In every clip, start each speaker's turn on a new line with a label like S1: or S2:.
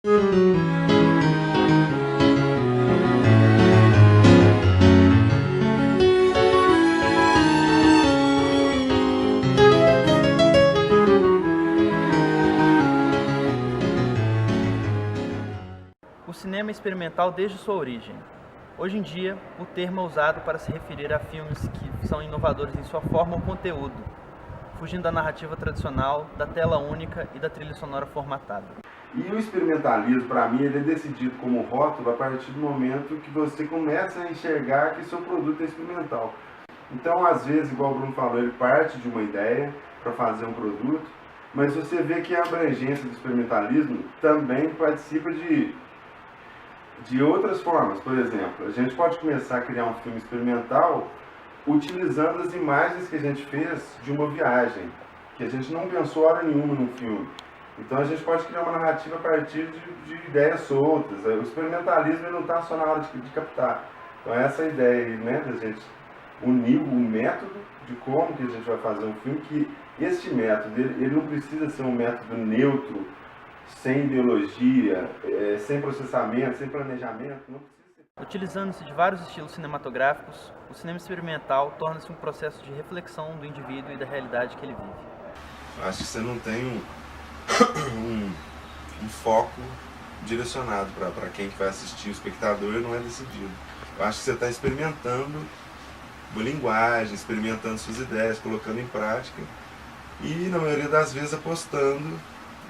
S1: O cinema é experimental desde sua origem. Hoje em dia, o termo é usado para se referir a filmes que são inovadores em sua forma ou conteúdo, fugindo da narrativa tradicional, da tela única e da trilha sonora formatada.
S2: E o experimentalismo, para mim, ele é decidido como rótulo a partir do momento que você começa a enxergar que seu produto é experimental. Então, às vezes, igual o Bruno falou, ele parte de uma ideia para fazer um produto, mas você vê que a abrangência do experimentalismo também participa de outras formas. Por exemplo, a gente pode começar a criar um filme experimental utilizando as imagens que a gente fez de uma viagem, que a gente não pensou hora nenhuma num filme. Então a gente pode criar uma narrativa a partir de ideias soltas. O experimentalismo ele não está só na hora de captar. Então essa ideia aí, né, da gente unir o método de como que a gente vai fazer um filme, que este método ele não precisa ser um método neutro, sem ideologia, sem processamento, sem planejamento. Não precisa ser.
S1: Utilizando-se de vários estilos cinematográficos, o cinema experimental torna-se um processo de reflexão do indivíduo e da realidade que ele vive.
S3: Acho que você não tem um foco direcionado para quem que vai assistir. O espectador não é decidido. Eu acho que você está experimentando uma linguagem, experimentando suas ideias, colocando em prática e, na maioria das vezes, apostando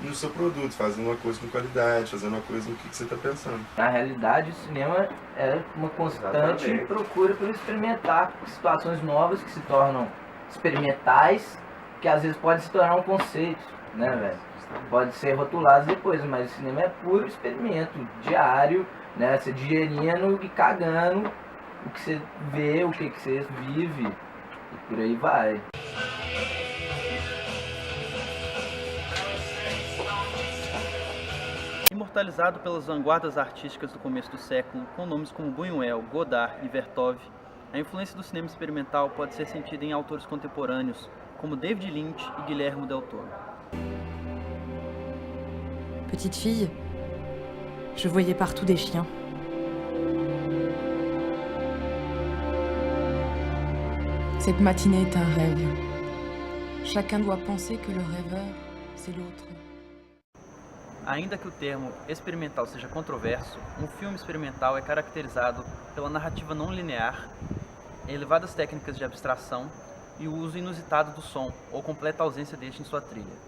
S3: no seu produto, fazendo uma coisa com qualidade, fazendo uma coisa no que você está pensando.
S4: Na realidade, o cinema é uma constante procura por experimentar situações novas que se tornam experimentais, que às vezes podem se tornar um conceito, né, velho? Pode ser rotulado depois, mas o cinema é puro experimento, diário, né? Você digerindo e cagando o que você vê, o que você vive, e por aí vai.
S1: Imortalizado pelas vanguardas artísticas do começo do século, com nomes como Buñuel, Godard e Vertov, a influência do cinema experimental pode ser sentida em autores contemporâneos como David Lynch e Guillermo del Toro.
S5: Petite fille, je voyais partout des chiens. Cette matinée est un rêve. Chacun doit penser que le rêveur, c'est l'autre.
S1: Ainda que o termo experimental seja controverso, um filme experimental é caracterizado pela narrativa não linear, elevadas técnicas de abstração e o uso inusitado do som, ou completa ausência deste em sua trilha.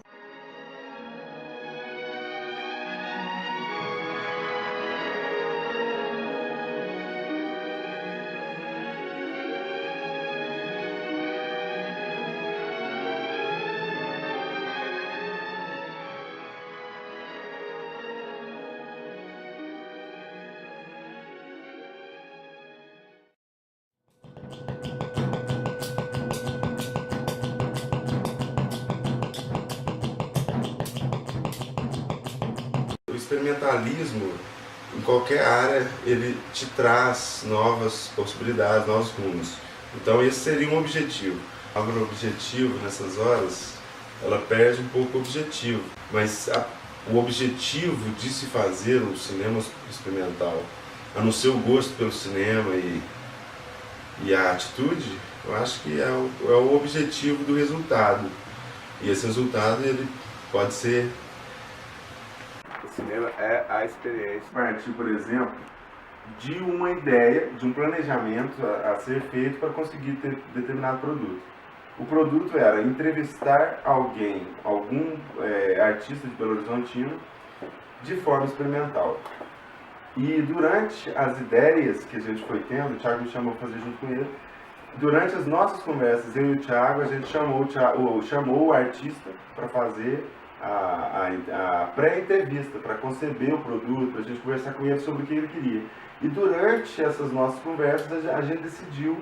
S3: O experimentalismo, em qualquer área, ele te traz novas possibilidades, novos rumos. Então esse seria um objetivo. A palavra objetivo, nessas horas, ela perde um pouco o objetivo. Mas o objetivo de se fazer um cinema experimental, a no seu gosto pelo cinema e a atitude, eu acho que é o objetivo do resultado. E esse resultado ele pode ser...
S2: O cinema é a experiência. Partir, por exemplo, de uma ideia, de um planejamento a ser feito para conseguir ter determinado produto. O produto era entrevistar alguém, algum artista de Belo Horizontino, de forma experimental. E durante as ideias que a gente foi tendo, o Thiago me chamou para fazer junto com ele, durante as nossas conversas, eu e o Thiago, a gente chamou o artista para fazer a pré-entrevista, para conceber o produto, para a gente conversar com ele sobre o que ele queria. E durante essas nossas conversas, a gente decidiu,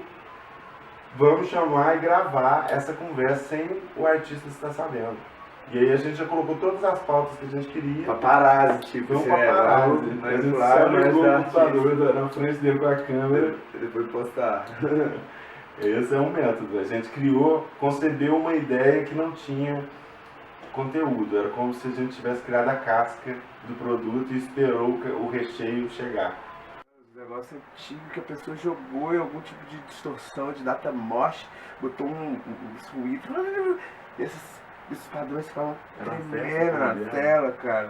S2: vamos chamar e gravar essa conversa sem o artista estar sabendo. E aí a gente já colocou todas as pautas que a gente queria.
S6: Paparazzi, tipo,
S2: foi um paparazzi.
S6: Mas
S2: A gente
S6: claro,
S2: só ligou
S6: mas
S2: o computador na frente dele com a câmera.
S6: depois postar.
S2: Esse é um método. A gente criou, concebeu uma ideia que não tinha conteúdo, era como se a gente tivesse criado a casca do produto e esperou o recheio chegar.
S6: Um negócio antigo que a pessoa jogou em algum tipo de distorção, de data morte, botou um sweep, esses padrões ficavam tremendo na tela, cara.